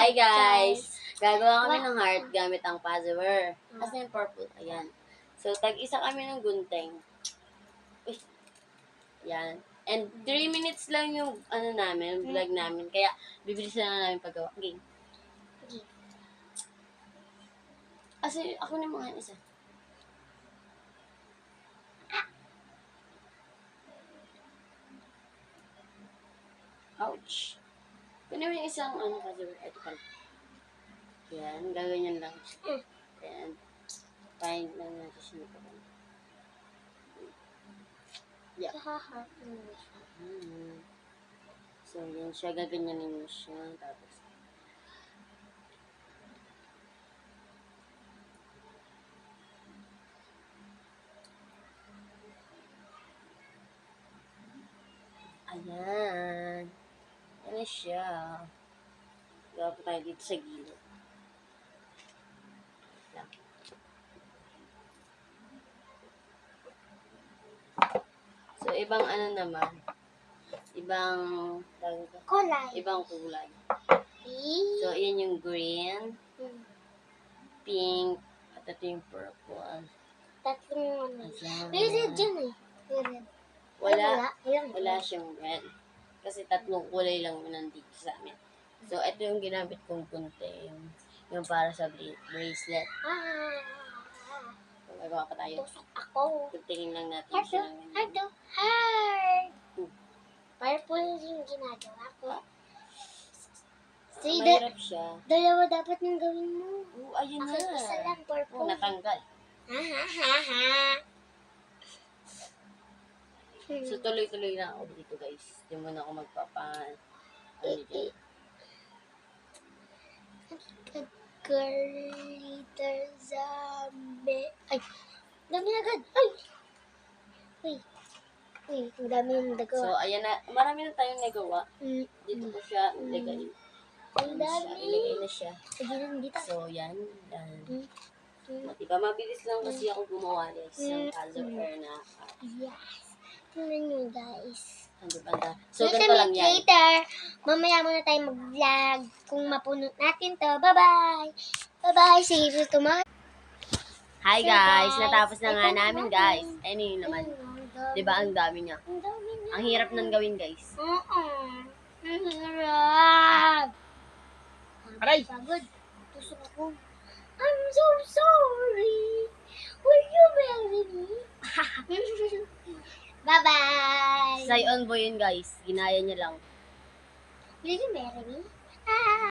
Hi guys! Gagawa kami ng heart gamit ang puzzler. Kasi yung purple, ayan. So, tag-isa kami ng gunting. Uy, ayan. And 3 minutes lang yung namin, vlog namin. Kaya, bibilis na namin paggawa. Game. Kasi, ako na mga isa. Ouch. Kunin mo yung isang puzzler. Ito pala. Ayan, gaganyan lang. Ayan. Find lang natin siya. Yeah. So, yan siya. Gaganyanin mo siya. Tapos, ayan. Yan na siya. Gawa pa tayo dito sa gilid. Yan. So, ibang naman. Ibang Kulay. Ibang kulay. So, yan yung green, pink, at ito yung purple. Tatlong ano. Ayan. May red dyan eh. May red. Wala siyang red. Kasi tatlong kulay lang yun nandito sa amin. So, ito yung ginamit kong gunting. Yung para sa bracelet. So, gagawa pa tayo. Tusok ako. Guntingin lang natin Heart. siya. Purple yung ginagawa ko. Mahirap siya. Dalawa dapat nang gawin mo. Ayun na. Ako isa lang purple. Natanggal. So, tuloy-tuloy na ako dito, guys. Hindi muna ako Girliter zombie. Ay! Dami agad! Ay! Uy, ang dami yung So, nagawa. ayan na. Marami na tayong nagawa. Dito ko siya ilagay. Ang dami. Ilagay na siya. Ayun, dito. So, yan. Diba, mabilis lang kasi ako gumawa, guys. Yung puzzler na. Yes. Tingnan nyo, guys. So, ganito lang yan. Later. Mamaya muna tayo mag-vlog kung mapunot natin to. Bye-bye! Bye-bye! See you tomorrow. Hi, So, guys. guys, Natapos na nga ito na namin, natin. guys. Ayun yun naman. Diba, ang dami niya. Ang dami niya. Ang hirap nang gawin, guys. Ang hirap. Aray! Pagod. Tusok ako. I'm so sorry. Will you marry me? Bye-bye. Say on boy yun, guys. Ginaya niya lang. Will you marry me?